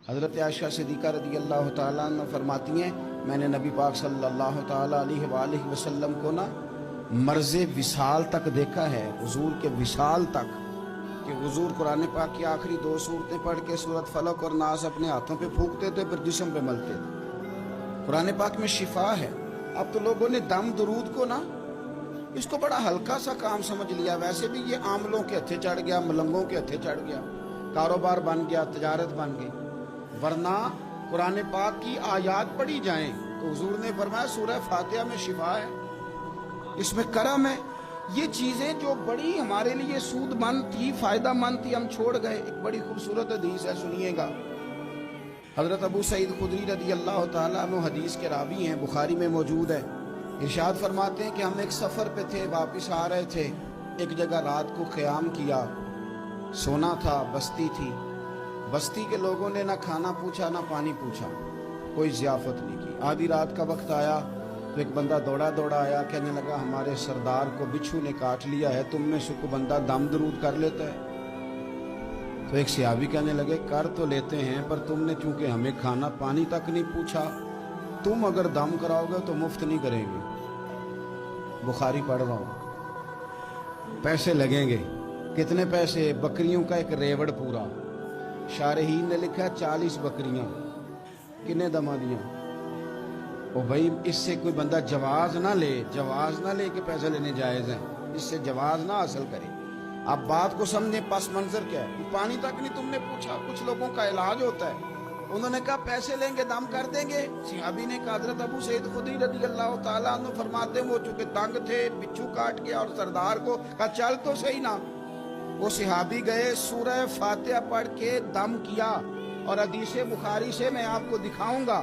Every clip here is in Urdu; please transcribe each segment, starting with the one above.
حضرت عائشہ صدیقہ رضی اللہ تعالیٰ عنہ فرماتی ہیں میں نے نبی پاک صلی اللہ تعالیٰ علیہ وآلہ وسلم کو مرض وصال تک دیکھا ہے، حضور کے وصال تک، کہ حضور قرآن پاک کی آخری 2 سورتیں پڑھ کے سورت فلق اور ناس اپنے ہاتھوں پہ پھونکتے تھے، پھر جسم پہ ملتے تھے۔ قرآن پاک میں شفا ہے۔ اب تو لوگوں نے دم درود کو اس کو بڑا ہلکا سا کام سمجھ لیا۔ ویسے بھی یہ عاملوں کے ہتھے چڑھ گیا، ملنگوں کے ہتھے چڑھ گیا، کاروبار بن گیا، تجارت بن گئی۔ ورنہ قرآن پاک کی آیات پڑھی جائیں تو حضور نے فرمایا سورہ فاتحہ میں شفا ہے، اس میں کرم ہے۔ یہ چیزیں جو بڑی ہمارے لیے سود مند تھی، فائدہ مند تھی، ہم چھوڑ گئے۔ ایک بڑی خوبصورت حدیث ہے، سنیے گا۔ حضرت ابو سعید خدری رضی اللہ تعالیٰ عنہ حدیث کے راوی ہیں، بخاری میں موجود ہے۔ ارشاد فرماتے ہیں کہ ہم ایک سفر پہ تھے، واپس آ رہے تھے، ایک جگہ رات کو قیام کیا، سونا تھا، بستی تھی۔ بستی کے لوگوں نے نہ کھانا پوچھا نہ پانی پوچھا، کوئی ضیافت نہیں کی۔ آدھی رات کا وقت آیا تو ایک بندہ دوڑا آیا، کہنے لگا ہمارے سردار کو بچھو نے کاٹ لیا ہے، تم میں سے کوئی بندہ دم درود کر لیتا ہے؟ تو ایک صحابی کہنے لگے کر تو لیتے ہیں، پر تم نے چونکہ ہمیں کھانا پانی تک نہیں پوچھا، تم اگر دم کراؤ گے تو مفت نہیں کریں گے۔ بخاری پڑھ رہا ہوں۔ پیسے لگیں گے۔ کتنے پیسے؟ بکریوں کا ایک ریوڑ پورا۔ شارحین نے لکھا 40 بکریاں۔ کنے دما دیا؟ او بھائی اس سے کوئی بندہ جواز نہ لے کہ پیسے لینے جائز ہیں، اس سے جواز نہ حاصل کرے۔ آپ بات کو سمجھیں، پس منظر کیا ہے؟ پانی تک نہیں تم نے پوچھا۔ کچھ لوگوں کا علاج ہوتا ہے، انہوں نے کہا پیسے لیں گے دم کر دیں گے۔ صحابی نے کہا حضرت ابو سعید خدری رضی اللہ تعالیٰ عنہ فرماتے ہیں وہ چونکہ تنگ تھے، بچھو کاٹ گیا، اور سردار کو کہا چل تو صحیح نا۔ وہ صحابی گئے، سورہ فاتحہ پڑھ کے دم کیا، اور حدیث بخاری سے میں آپ کو دکھاؤں گا۔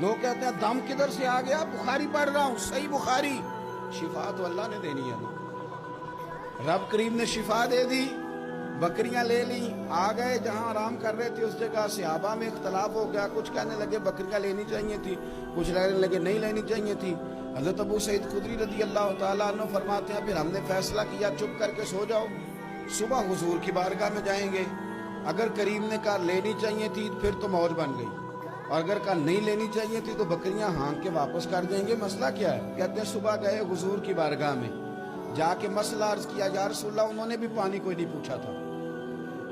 لوگ کہتے ہیں دم کدھر سے آ گیا؟ بخاری پڑھ رہا ہوں، صحیح بخاری۔ شفا تو اللہ نے دینی ہے نا، رب کریم نے شفا دے دی۔ بکریاں لے لیں، آ گئے جہاں آرام کر رہے تھے اس جگہ۔ صحابہ میں اختلاف ہو گیا، کچھ کہنے لگے بکریاں لینی چاہیے تھی، کچھ کہنے لگے نہیں لینی چاہیے تھی۔ حضرت ابو سعید خدری رضی اللہ تعالیٰ عنہ فرماتے ہیں پھر ہم نے فیصلہ کیا چپ کر کے سو جاؤ، صبح حضور کی بارگاہ میں جائیں گے۔ اگر کریم نے کہا لینی چاہیے تھی پھر تو موج بن گئی، اور اگر کہا نہیں لینی چاہیے تھی تو بکریاں ہانک کے واپس کر دیں گے۔ مسئلہ کیا ہے؟ کہتے ہیں صبح گئے حضور کی بارگاہ میں، جا کے مسئلہ عرض کیا، یا رسول اللہ انہوں نے بھی پانی کوئی نہیں پوچھا تھا،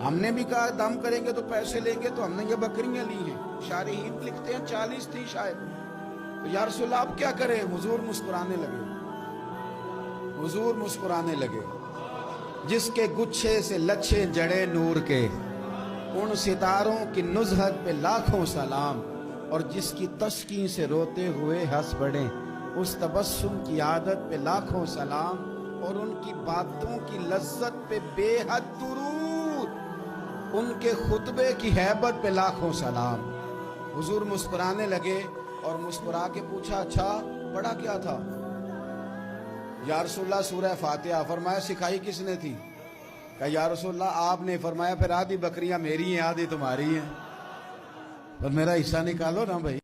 ہم نے بھی کہا دم کریں گے تو پیسے لیں گے، تو ہم نے یہ بکریاں لی ہیں۔ شارحین لکھتے ہیں 40 تھی شاید۔ تو یا رسول اللہ آپ کیا کریں؟ حضور مسکرانے لگے۔ حضور مسکرانے لگے۔ جس کے گچھے سے لچھے جڑے نور کے، ان ستاروں کی نزہت پہ لاکھوں سلام، اور جس کی تسکین سے روتے ہوئے ہنس پڑے، اس تبسم کی عادت پہ لاکھوں سلام، اور ان کی باتوں کی لذت پہ بے حد درود، ان کے خطبے کی ہیبت پہ لاکھوں سلام۔ حضور مسکرانے لگے اور مسکرا کے پوچھا اچھا پڑھا کیا تھا؟ یا رسول اللہ سورہ فاتحہ۔ فرمایا سکھائی کس نے تھی؟ کہ یا رسول اللہ آپ نے۔ فرمایا پھر آدھی بکریاں میری ہیں آدھی تمہاری ہیں، پر میرا حصہ نکالو نا بھائی۔